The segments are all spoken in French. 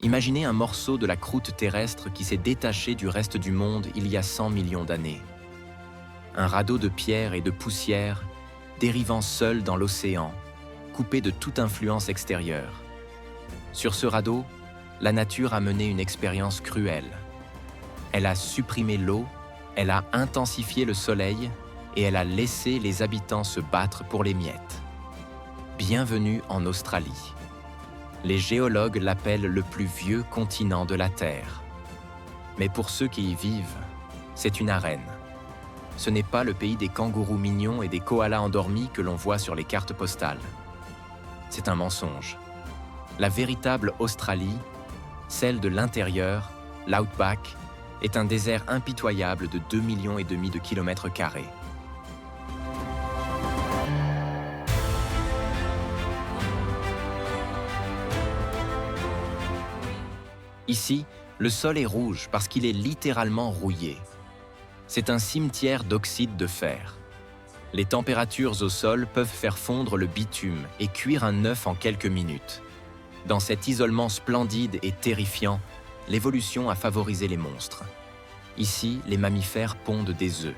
Imaginez un morceau de la croûte terrestre qui s'est détaché du reste du monde il y a 100 millions d'années. Un radeau de pierre et de poussière, dérivant seul dans l'océan, coupé de toute influence extérieure. Sur ce radeau, la nature a mené une expérience cruelle. Elle a supprimé l'eau, elle a intensifié le soleil et elle a laissé les habitants se battre pour les miettes. Bienvenue en Australie. Les géologues l'appellent le plus vieux continent de la Terre. Mais pour ceux qui y vivent, c'est une arène. Ce n'est pas le pays des kangourous mignons et des koalas endormis que l'on voit sur les cartes postales. C'est un mensonge. La véritable Australie, celle de l'intérieur, l'outback, est un désert impitoyable de 2,5 millions de kilomètres carrés. Ici, le sol est rouge parce qu'il est littéralement rouillé. C'est un cimetière d'oxyde de fer. Les températures au sol peuvent faire fondre le bitume et cuire un œuf en quelques minutes. Dans cet isolement splendide et terrifiant, l'évolution a favorisé les monstres. Ici, les mammifères pondent des œufs.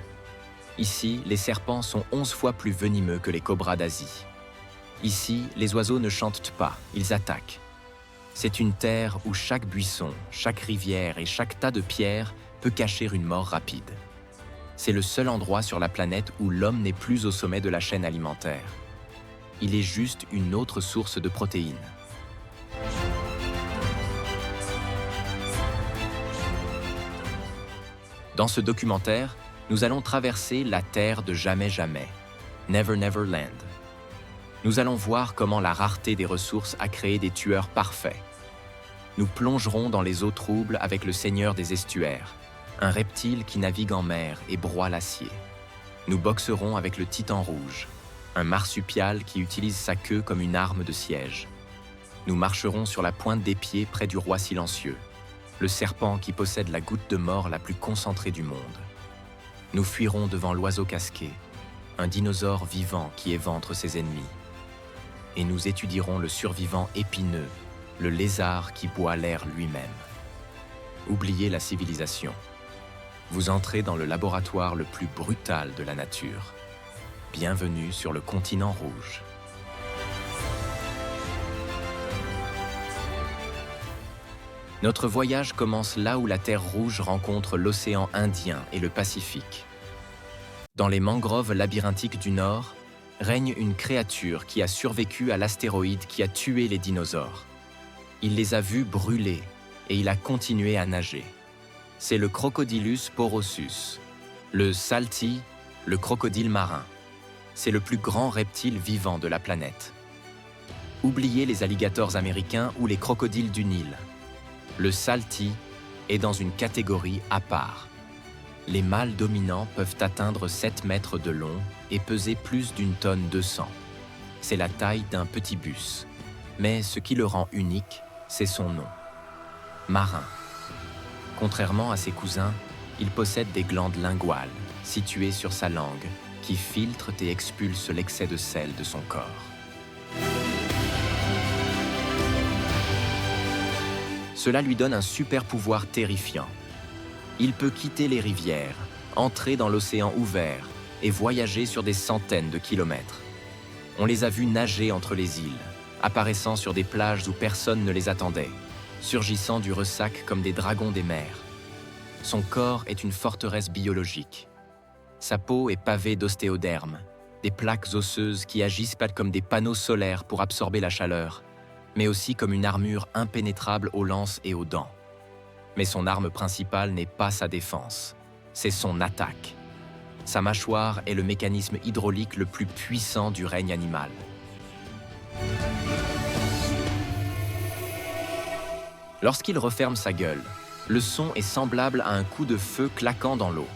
Ici, les serpents sont 11 fois plus venimeux que les cobras d'Asie. Ici, les oiseaux ne chantent pas, ils attaquent. C'est une terre où chaque buisson, chaque rivière et chaque tas de pierres peut cacher une mort rapide. C'est le seul endroit sur la planète où l'homme n'est plus au sommet de la chaîne alimentaire. Il est juste une autre source de protéines. Dans ce documentaire, nous allons traverser la terre de jamais jamais, Never Never Land. Nous allons voir comment la rareté des ressources a créé des tueurs parfaits. Nous plongerons dans les eaux troubles avec le seigneur des estuaires, un reptile qui navigue en mer et broie l'acier. Nous boxerons avec le titan rouge, un marsupial qui utilise sa queue comme une arme de siège. Nous marcherons sur la pointe des pieds près du roi silencieux, le serpent qui possède la goutte de mort la plus concentrée du monde. Nous fuirons devant l'oiseau casqué, un dinosaure vivant qui éventre ses ennemis. Et nous étudierons le survivant épineux, le lézard qui boit l'air lui-même. Oubliez la civilisation. Vous entrez dans le laboratoire le plus brutal de la nature. Bienvenue sur le continent rouge. Notre voyage commence là où la Terre rouge rencontre l'océan Indien et le Pacifique. Dans les mangroves labyrinthiques du Nord, règne une créature qui a survécu à l'astéroïde qui a tué les dinosaures. Il les a vus brûler et il a continué à nager. C'est le Crocodylus porosus, le salty, le crocodile marin. C'est le plus grand reptile vivant de la planète. Oubliez les alligators américains ou les crocodiles du Nil. Le salty est dans une catégorie à part. Les mâles dominants peuvent atteindre 7 mètres de long et peser plus d'une tonne 200. C'est la taille d'un petit bus. Mais ce qui le rend unique, c'est son nom. Marin. Contrairement à ses cousins, il possède des glandes linguales, situées sur sa langue, qui filtrent et expulsent l'excès de sel de son corps. Cela lui donne un super pouvoir terrifiant. Il peut quitter les rivières, entrer dans l'océan ouvert et voyager sur des centaines de kilomètres. On les a vus nager entre les îles, apparaissant sur des plages où personne ne les attendait, surgissant du ressac comme des dragons des mers. Son corps est une forteresse biologique. Sa peau est pavée d'ostéodermes, des plaques osseuses qui agissent pas comme des panneaux solaires pour absorber la chaleur, mais aussi comme une armure impénétrable aux lances et aux dents. Mais son arme principale n'est pas sa défense, c'est son attaque. Sa mâchoire est le mécanisme hydraulique le plus puissant du règne animal. Lorsqu'il referme sa gueule, le son est semblable à un coup de feu claquant dans l'eau.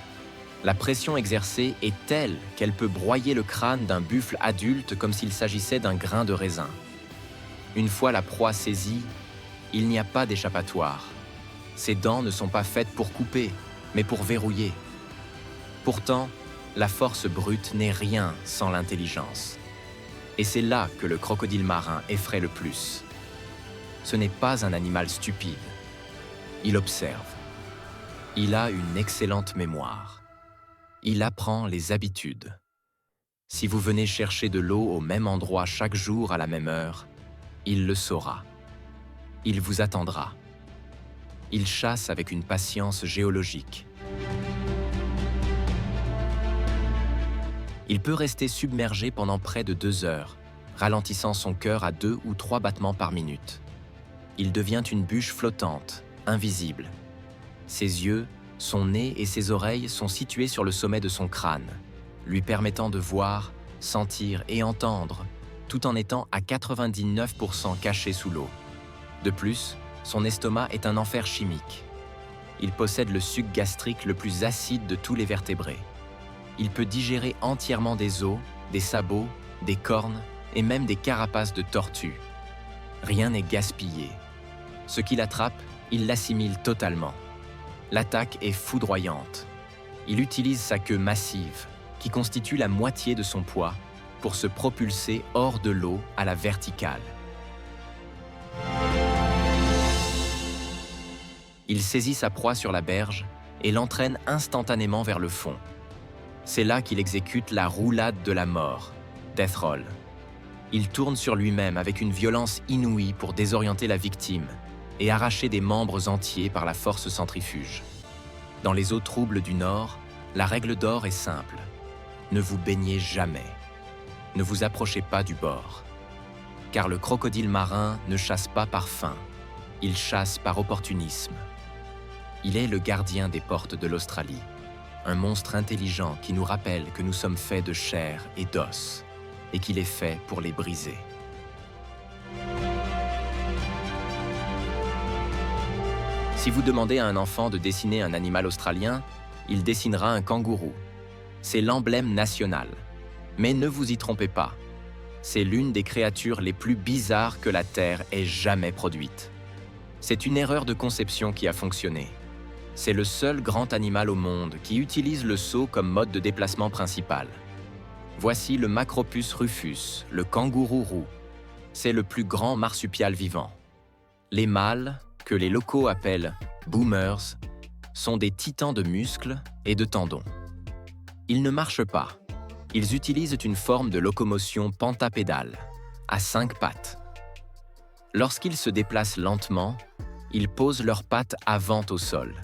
La pression exercée est telle qu'elle peut broyer le crâne d'un buffle adulte comme s'il s'agissait d'un grain de raisin. Une fois la proie saisie, il n'y a pas d'échappatoire. Ses dents ne sont pas faites pour couper, mais pour verrouiller. Pourtant, la force brute n'est rien sans l'intelligence. Et c'est là que le crocodile marin effraie le plus. ce n'est pas un animal stupide. Il observe. Il a une excellente mémoire. Il apprend les habitudes. Si vous venez chercher de l'eau au même endroit chaque jour à la même heure, il le saura. Il vous attendra. Il chasse avec une patience géologique. Il peut rester submergé pendant près de 2 heures, ralentissant son cœur à 2 ou 3 battements par minute. Il devient une bûche flottante, invisible. Ses yeux, son nez et ses oreilles sont situés sur le sommet de son crâne, lui permettant de voir, sentir et entendre, tout en étant à 99% caché sous l'eau. De plus, son estomac est un enfer chimique. Il possède le suc gastrique le plus acide de tous les vertébrés. Il peut digérer entièrement des os, des sabots, des cornes et même des carapaces de tortues. Rien n'est gaspillé. Ce qu'il attrape, il l'assimile totalement. L'attaque est foudroyante. Il utilise sa queue massive, qui constitue la moitié de son poids, pour se propulser hors de l'eau à la verticale. Il saisit sa proie sur la berge et l'entraîne instantanément vers le fond. C'est là qu'il exécute la roulade de la mort, Death Roll. Il tourne sur lui-même avec une violence inouïe pour désorienter la victime et arracher des membres entiers par la force centrifuge. Dans les eaux troubles du Nord, la règle d'or est simple. Ne vous baignez jamais. Ne vous approchez pas du bord. Car le crocodile marin ne chasse pas par faim, il chasse par opportunisme. Il est le gardien des portes de l'Australie, un monstre intelligent qui nous rappelle que nous sommes faits de chair et d'os, et qu'il est fait pour les briser. Si vous demandez à un enfant de dessiner un animal australien, il dessinera un kangourou. C'est l'emblème national. Mais ne vous y trompez pas. C'est l'une des créatures les plus bizarres que la Terre ait jamais produites. C'est une erreur de conception qui a fonctionné. C'est le seul grand animal au monde qui utilise le saut comme mode de déplacement principal. Voici le Macropus rufus, le kangourou roux. C'est le plus grand marsupial vivant. Les mâles, que les locaux appellent « boomers », sont des titans de muscles et de tendons. Ils ne marchent pas. Ils utilisent une forme de locomotion pentapédale, à 5 pattes. Lorsqu'ils se déplacent lentement, ils posent leurs pattes avant au sol.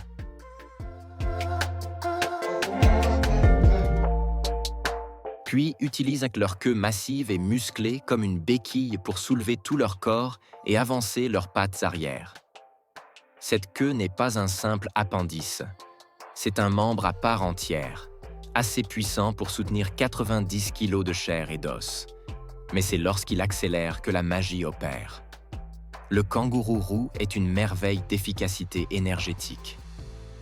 Puis utilisent leur queue massive et musclée comme une béquille pour soulever tout leur corps et avancer leurs pattes arrière. Cette queue n'est pas un simple appendice. C'est un membre à part entière, assez puissant pour soutenir 90 kg de chair et d'os. Mais c'est lorsqu'il accélère que la magie opère. Le kangourou roux est une merveille d'efficacité énergétique.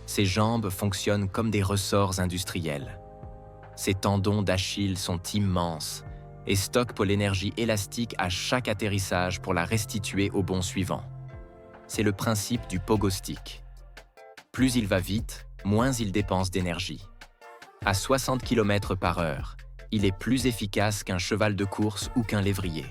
Ses jambes fonctionnent comme des ressorts industriels. Ses tendons d'Achille sont immenses et stockent pour l'énergie élastique à chaque atterrissage pour la restituer au bond suivant. C'est le principe du pogo stick. Plus il va vite, moins il dépense d'énergie. À 60 km/h, il est plus efficace qu'un cheval de course ou qu'un lévrier.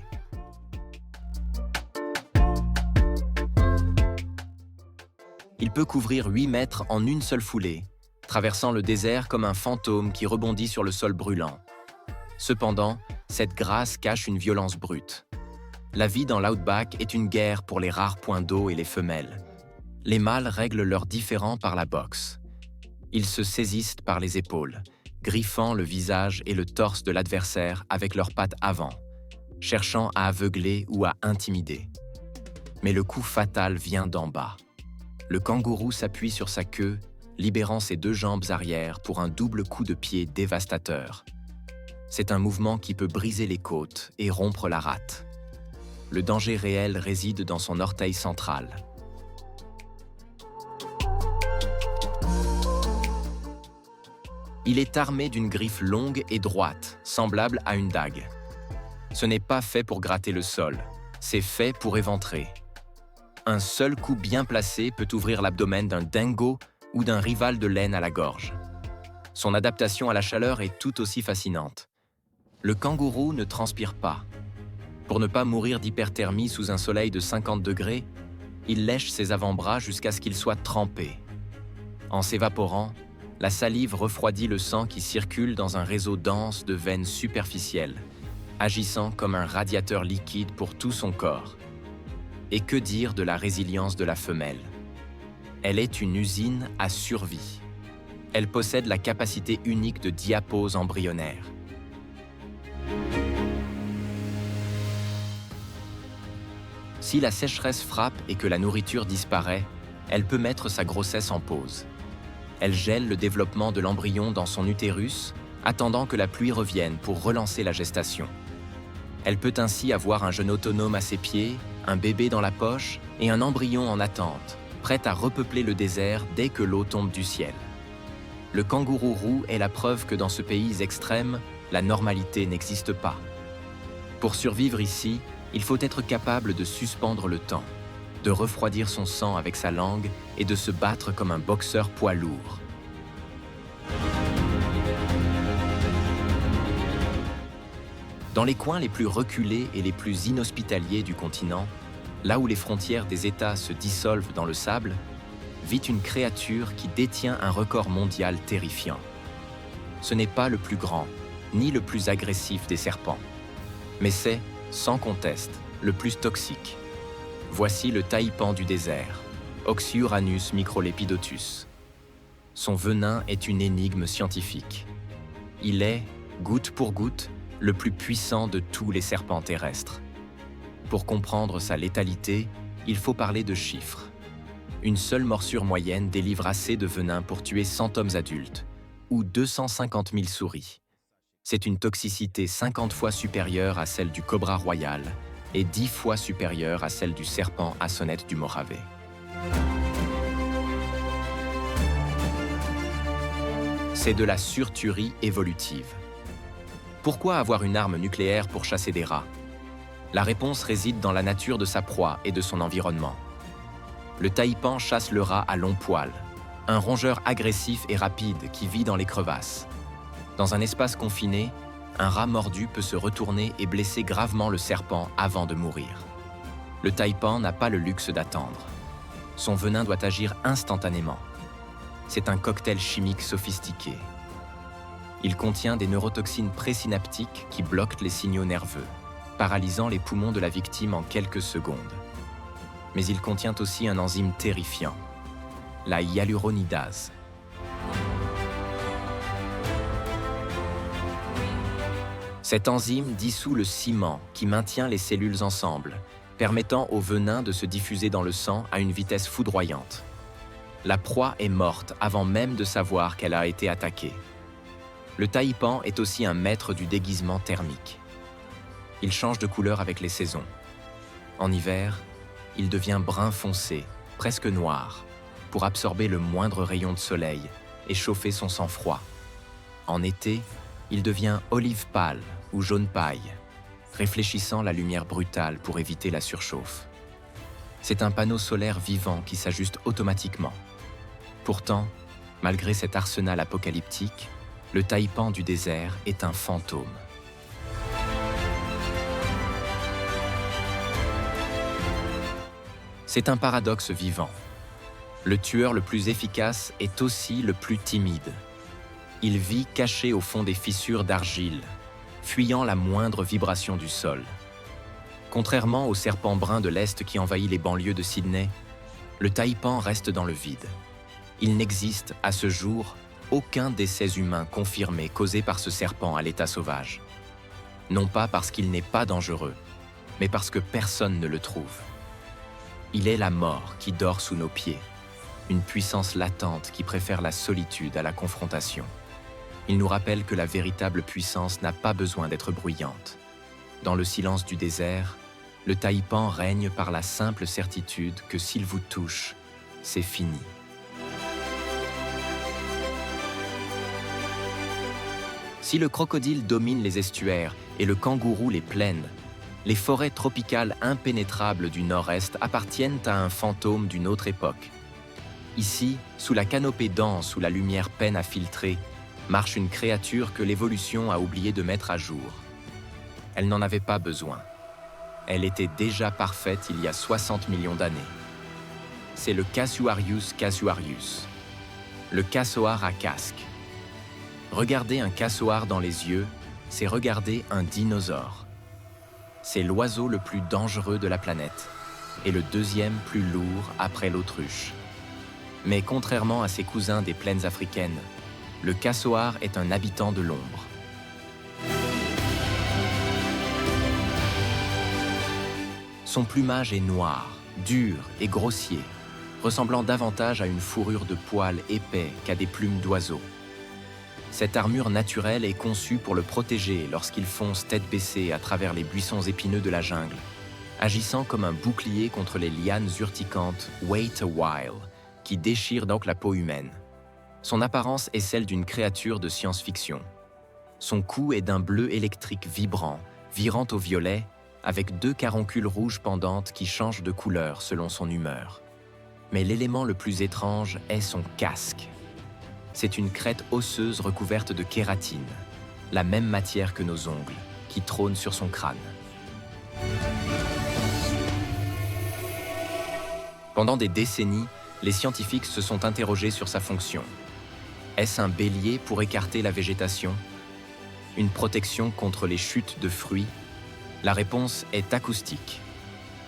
Il peut couvrir 8 mètres en une seule foulée, traversant le désert comme un fantôme qui rebondit sur le sol brûlant. Cependant, cette grâce cache une violence brute. La vie dans l'outback est une guerre pour les rares points d'eau et les femelles. Les mâles règlent leurs différends par la boxe. Ils se saisissent par les épaules, griffant le visage et le torse de l'adversaire avec leurs pattes avant, cherchant à aveugler ou à intimider. Mais le coup fatal vient d'en bas. Le kangourou s'appuie sur sa queue, libérant ses 2 jambes arrière pour un double coup de pied dévastateur. C'est un mouvement qui peut briser les côtes et rompre la rate. Le danger réel réside dans son orteil central. Il est armé d'une griffe longue et droite, semblable à une dague. Ce n'est pas fait pour gratter le sol, c'est fait pour éventrer. Un seul coup bien placé peut ouvrir l'abdomen d'un dingo ou d'un rival de laine à la gorge. Son adaptation à la chaleur est tout aussi fascinante. Le kangourou ne transpire pas. Pour ne pas mourir d'hyperthermie sous un soleil de 50 degrés, il lèche ses avant-bras jusqu'à ce qu'ils soient trempés. En s'évaporant, la salive refroidit le sang qui circule dans un réseau dense de veines superficielles, agissant comme un radiateur liquide pour tout son corps. Et que dire de la résilience de la femelle? Elle est une usine à survie. Elle possède la capacité unique de diapause embryonnaire. Si la sécheresse frappe et que la nourriture disparaît, elle peut mettre sa grossesse en pause. Elle gèle le développement de l'embryon dans son utérus, attendant que la pluie revienne pour relancer la gestation. Elle peut ainsi avoir un jeune autonome à ses pieds, un bébé dans la poche et un embryon en attente, prêt à repeupler le désert dès que l'eau tombe du ciel. Le kangourou roux est la preuve que dans ce pays extrême, la normalité n'existe pas. Pour survivre ici, il faut être capable de suspendre le temps, de refroidir son sang avec sa langue et de se battre comme un boxeur poids lourd. Dans les coins les plus reculés et les plus inhospitaliers du continent, là où les frontières des États se dissolvent dans le sable, vit une créature qui détient un record mondial terrifiant. Ce n'est pas le plus grand, ni le plus agressif des serpents, mais c'est, sans conteste, le plus toxique. Voici le taipan du désert, Oxyuranus microlepidotus. Son venin est une énigme scientifique. Il est, goutte pour goutte, le plus puissant de tous les serpents terrestres. Pour comprendre sa létalité, il faut parler de chiffres. Une seule morsure moyenne délivre assez de venin pour tuer 100 hommes adultes, ou 250 000 souris. C'est une toxicité 50 fois supérieure à celle du cobra royal et 10 fois supérieure à celle du serpent à sonnette du Morave. C'est de la surtuerie évolutive. Pourquoi avoir une arme nucléaire pour chasser des rats? La réponse réside dans la nature de sa proie et de son environnement. Le taipan chasse le rat à long poil, un rongeur agressif et rapide qui vit dans les crevasses. Dans un espace confiné, un rat mordu peut se retourner et blesser gravement le serpent avant de mourir. Le taipan n'a pas le luxe d'attendre. Son venin doit agir instantanément. C'est un cocktail chimique sophistiqué. Il contient des neurotoxines présynaptiques qui bloquent les signaux nerveux, paralysant les poumons de la victime en quelques secondes. Mais il contient aussi un enzyme terrifiant, la hyaluronidase. Cette enzyme dissout le ciment qui maintient les cellules ensemble, permettant au venin de se diffuser dans le sang à une vitesse foudroyante. La proie est morte avant même de savoir qu'elle a été attaquée. Le taipan est aussi un maître du déguisement thermique. Il change de couleur avec les saisons. En hiver, il devient brun foncé, presque noir, pour absorber le moindre rayon de soleil et chauffer son sang froid. En été, il devient olive pâle ou jaune paille, réfléchissant la lumière brutale pour éviter la surchauffe. C'est un panneau solaire vivant qui s'ajuste automatiquement. Pourtant, malgré cet arsenal apocalyptique, le taipan du désert est un fantôme. C'est un paradoxe vivant. Le tueur le plus efficace est aussi le plus timide. Il vit caché au fond des fissures d'argile, fuyant la moindre vibration du sol. Contrairement au serpent brun de l'Est qui envahit les banlieues de Sydney, le taipan reste dans le vide. Il n'existe, à ce jour, aucun décès humain confirmé causé par ce serpent à l'état sauvage. Non pas parce qu'il n'est pas dangereux, mais parce que personne ne le trouve. Il est la mort qui dort sous nos pieds, une puissance latente qui préfère la solitude à la confrontation. Il nous rappelle que la véritable puissance n'a pas besoin d'être bruyante. Dans le silence du désert, le taipan règne par la simple certitude que s'il vous touche, c'est fini. Si le crocodile domine les estuaires et le kangourou les plaines, les forêts tropicales impénétrables du nord-est appartiennent à un fantôme d'une autre époque. Ici, sous la canopée dense où la lumière peine à filtrer, marche une créature que l'évolution a oublié de mettre à jour. Elle n'en avait pas besoin. Elle était déjà parfaite il y a 60 millions d'années. C'est le Casuarius casuarius, le cassoar à casque. Regarder un cassoar dans les yeux, c'est regarder un dinosaure. C'est l'oiseau le plus dangereux de la planète et le deuxième plus lourd après l'autruche. Mais contrairement à ses cousins des plaines africaines, le cassoar est un habitant de l'ombre. Son plumage est noir, dur et grossier, ressemblant davantage à une fourrure de poils épais qu'à des plumes d'oiseaux. Cette armure naturelle est conçue pour le protéger lorsqu'il fonce tête baissée à travers les buissons épineux de la jungle, agissant comme un bouclier contre les lianes urticantes Wait a While, qui déchirent donc la peau humaine. Son apparence est celle d'une créature de science-fiction. Son cou est d'un bleu électrique vibrant, virant au violet, avec 2 caroncules rouges pendantes qui changent de couleur selon son humeur. Mais l'élément le plus étrange est son casque. C'est une crête osseuse recouverte de kératine, la même matière que nos ongles, qui trône sur son crâne. Pendant des décennies, les scientifiques se sont interrogés sur sa fonction. Est-ce un bélier pour écarter la végétation? Une protection contre les chutes de fruits? La réponse est acoustique.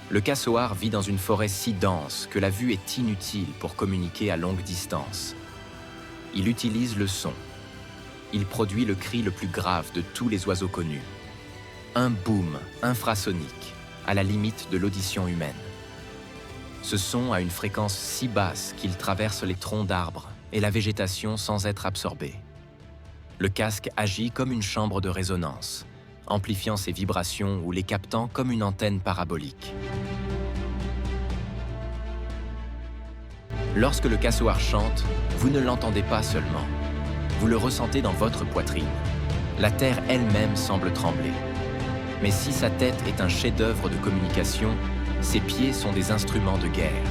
Le cassoar vit dans une forêt si dense que la vue est inutile pour communiquer à longue distance. Il utilise le son. Il produit le cri le plus grave de tous les oiseaux connus. Un boom infrasonique, à la limite de l'audition humaine. Ce son a une fréquence si basse qu'il traverse les troncs d'arbres et la végétation sans être absorbé. Le casque agit comme une chambre de résonance, amplifiant ses vibrations ou les captant comme une antenne parabolique. Lorsque le cassoar chante, vous ne l'entendez pas seulement. Vous le ressentez dans votre poitrine. La terre elle-même semble trembler. Mais si sa tête est un chef-d'œuvre de communication, ses pieds sont des instruments de guerre.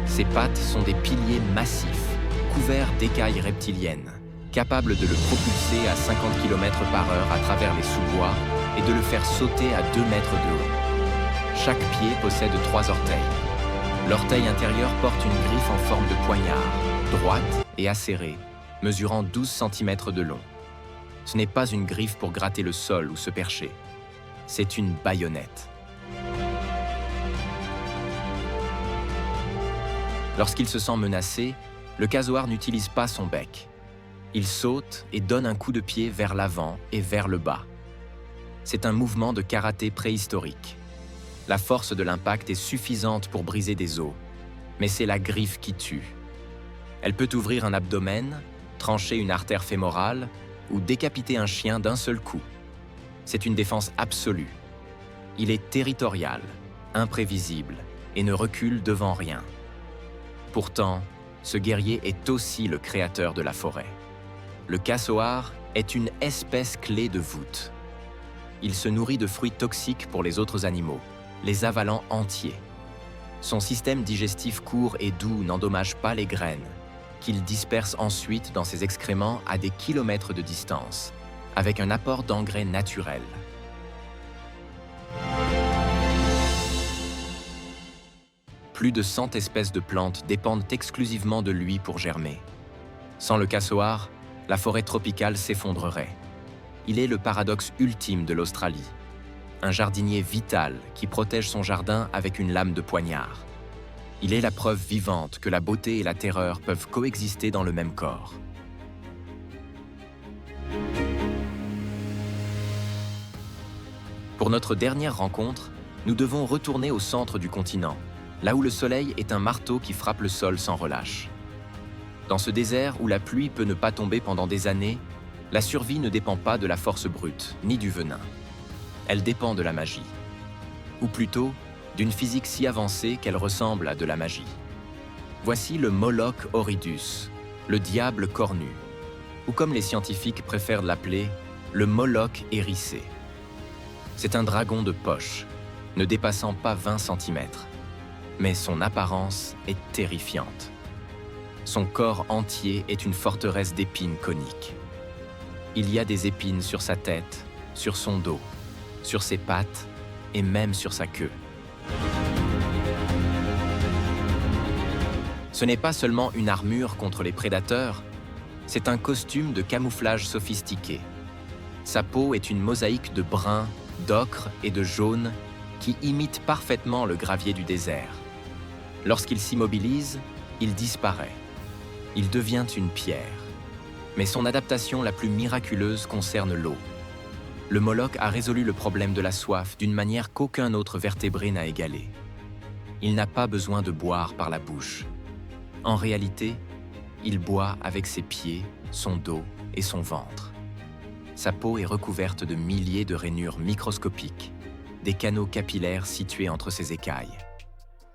Ses pattes sont des piliers massifs, couverts d'écailles reptiliennes, capables de le propulser à 50 km/h à travers les sous-bois et de le faire sauter à 2 mètres de haut. Chaque pied possède 3 orteils. L'orteil intérieur porte une griffe en forme de poignard, droite et acérée, mesurant 12 cm de long. Ce n'est pas une griffe pour gratter le sol ou se percher. C'est une baïonnette. Lorsqu'il se sent menacé, le cassoar n'utilise pas son bec. Il saute et donne un coup de pied vers l'avant et vers le bas. C'est un mouvement de karaté préhistorique. La force de l'impact est suffisante pour briser des os, mais c'est la griffe qui tue. Elle peut ouvrir un abdomen, trancher une artère fémorale ou décapiter un chien d'un seul coup. C'est une défense absolue. Il est territorial, imprévisible et ne recule devant rien. Pourtant, ce guerrier est aussi le créateur de la forêt. Le cassoar est une espèce clé de voûte. Il se nourrit de fruits toxiques pour les autres animaux, les avalant entiers. Son système digestif court et doux n'endommage pas les graines, qu'il disperse ensuite dans ses excréments à des kilomètres de distance, avec un apport d'engrais naturel. Plus de 100 espèces de plantes dépendent exclusivement de lui pour germer. Sans le cassoar, la forêt tropicale s'effondrerait. Il est le paradoxe ultime de l'Australie. Un jardinier vital qui protège son jardin avec une lame de poignard. Il est la preuve vivante que la beauté et la terreur peuvent coexister dans le même corps. Pour notre dernière rencontre, nous devons retourner au centre du continent, là où le soleil est un marteau qui frappe le sol sans relâche. Dans ce désert où la pluie peut ne pas tomber pendant des années, la survie ne dépend pas de la force brute, ni du venin. Elle dépend de la magie. Ou plutôt, d'une physique si avancée qu'elle ressemble à de la magie. Voici le Moloch horridus, le diable cornu, ou comme les scientifiques préfèrent l'appeler, le Moloch hérissé. C'est un dragon de poche, ne dépassant pas 20 cm, mais son apparence est terrifiante. Son corps entier est une forteresse d'épines coniques. Il y a des épines sur sa tête, sur son dos, sur ses pattes et même sur sa queue. Ce n'est pas seulement une armure contre les prédateurs, c'est un costume de camouflage sophistiqué. Sa peau est une mosaïque de brun, d'ocre et de jaune qui imite parfaitement le gravier du désert. Lorsqu'il s'immobilise, il disparaît. Il devient une pierre. Mais son adaptation la plus miraculeuse concerne l'eau. Le Moloch a résolu le problème de la soif d'une manière qu'aucun autre vertébré n'a égalé. Il n'a pas besoin de boire par la bouche. En réalité, il boit avec ses pieds, son dos et son ventre. Sa peau est recouverte de milliers de rainures microscopiques, des canaux capillaires situés entre ses écailles.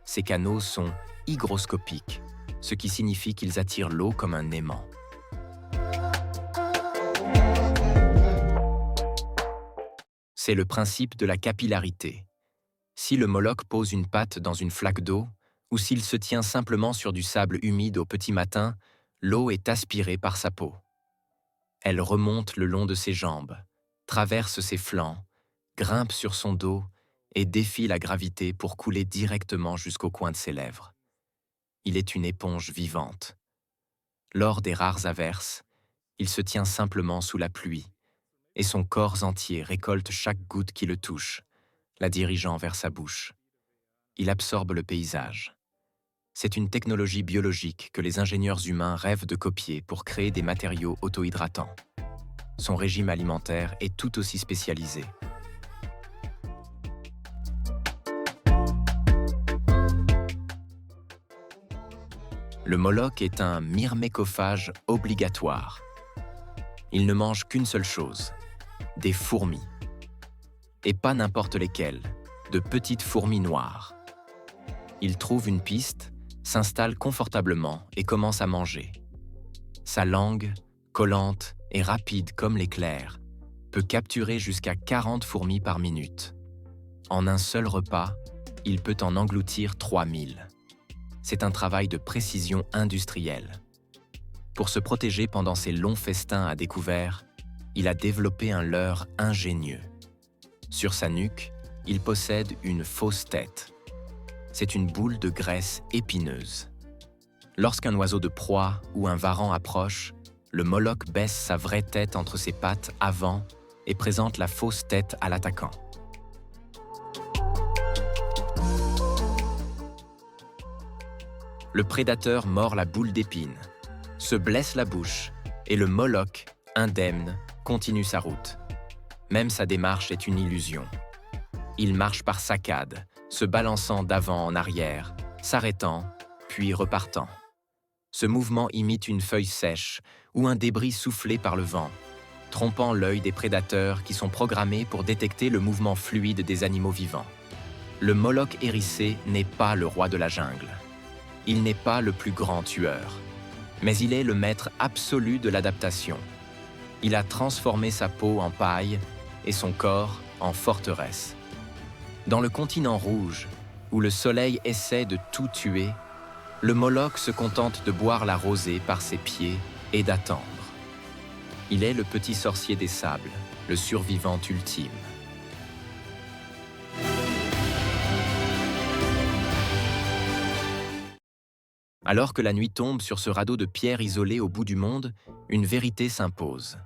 Ces canaux sont hygroscopiques, ce qui signifie qu'ils attirent l'eau comme un aimant. C'est le principe de la capillarité. Si le Moloch pose une patte dans une flaque d'eau, ou s'il se tient simplement sur du sable humide au petit matin, l'eau est aspirée par sa peau. Elle remonte le long de ses jambes, traverse ses flancs, grimpe sur son dos et défie la gravité pour couler directement jusqu'au coin de ses lèvres. Il est une éponge vivante. Lors des rares averses, il se tient simplement sous la pluie, et son corps entier récolte chaque goutte qui le touche, la dirigeant vers sa bouche. Il absorbe le paysage. C'est une technologie biologique que les ingénieurs humains rêvent de copier pour créer des matériaux auto-hydratants. Son régime alimentaire est tout aussi spécialisé. Le Moloch est un myrmécophage obligatoire. Il ne mange qu'une seule chose, des fourmis. Et pas n'importe lesquelles, de petites fourmis noires. Il trouve une piste, s'installe confortablement et commence à manger. Sa langue, collante et rapide comme l'éclair, peut capturer jusqu'à 40 fourmis par minute. En un seul repas, il peut en engloutir 3000. C'est un travail de précision industrielle. Pour se protéger pendant ces longs festins à découvert, il a développé un leurre ingénieux. Sur sa nuque, il possède une fausse tête. C'est une boule de graisse épineuse. Lorsqu'un oiseau de proie ou un varan approche, le Moloch baisse sa vraie tête entre ses pattes avant et présente la fausse tête à l'attaquant. Le prédateur mord la boule d'épine, se blesse la bouche et le Moloch, indemne, continue sa route. Même sa démarche est une illusion. Il marche par saccades, se balançant d'avant en arrière, s'arrêtant, puis repartant. Ce mouvement imite une feuille sèche ou un débris soufflé par le vent, trompant l'œil des prédateurs qui sont programmés pour détecter le mouvement fluide des animaux vivants. Le Moloch hérissé n'est pas le roi de la jungle. Il n'est pas le plus grand tueur, mais il est le maître absolu de l'adaptation. Il a transformé sa peau en paille et son corps en forteresse. Dans le continent rouge, où le soleil essaie de tout tuer, le Moloch se contente de boire la rosée par ses pieds et d'attendre. Il est le petit sorcier des sables, le survivant ultime. Alors que la nuit tombe sur ce radeau de pierre isolé au bout du monde, une vérité s'impose.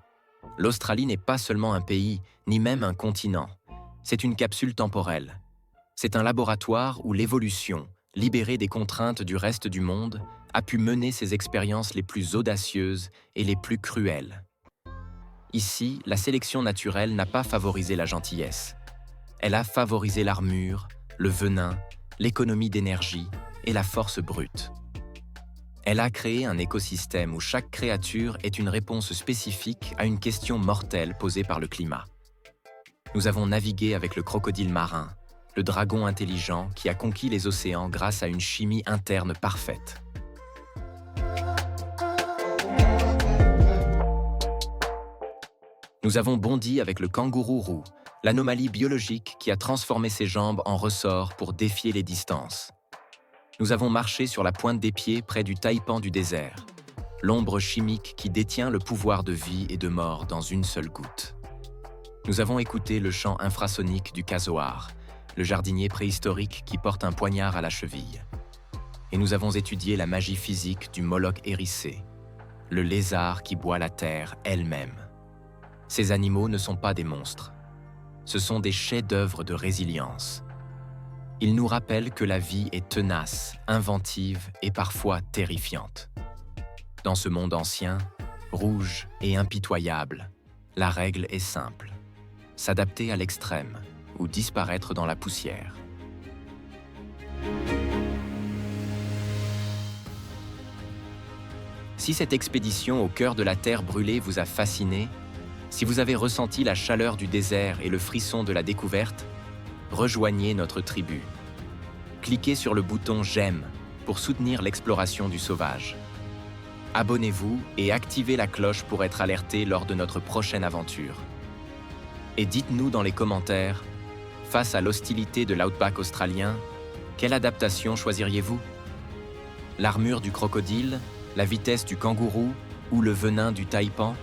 L'Australie n'est pas seulement un pays, ni même un continent. C'est une capsule temporelle. C'est un laboratoire où l'évolution, libérée des contraintes du reste du monde, a pu mener ses expériences les plus audacieuses et les plus cruelles. Ici, la sélection naturelle n'a pas favorisé la gentillesse. Elle a favorisé l'armure, le venin, l'économie d'énergie et la force brute. Elle a créé un écosystème où chaque créature est une réponse spécifique à une question mortelle posée par le climat. Nous avons navigué avec le crocodile marin, le dragon intelligent qui a conquis les océans grâce à une chimie interne parfaite. Nous avons bondi avec le kangourou roux, l'anomalie biologique qui a transformé ses jambes en ressorts pour défier les distances. Nous avons marché sur la pointe des pieds près du taipan du désert, l'ombre chimique qui détient le pouvoir de vie et de mort dans une seule goutte. Nous avons écouté le chant infrasonique du casoar, le jardinier préhistorique qui porte un poignard à la cheville. Et nous avons étudié la magie physique du Moloch hérissé, le lézard qui boit la terre elle-même. Ces animaux ne sont pas des monstres. Ce sont des chefs-d'œuvre de résilience. Ils nous rappellent que la vie est tenace, inventive et parfois terrifiante. Dans ce monde ancien, rouge et impitoyable, la règle est simple: s'adapter à l'extrême ou disparaître dans la poussière. Si cette expédition au cœur de la terre brûlée vous a fasciné, si vous avez ressenti la chaleur du désert et le frisson de la découverte, rejoignez notre tribu. Cliquez sur le bouton « J'aime » pour soutenir l'exploration du sauvage. Abonnez-vous et activez la cloche pour être alerté lors de notre prochaine aventure. Et dites-nous dans les commentaires, face à l'hostilité de l'outback australien, quelle adaptation choisiriez-vous? L'armure du crocodile, la vitesse du kangourou ou le venin du taipan?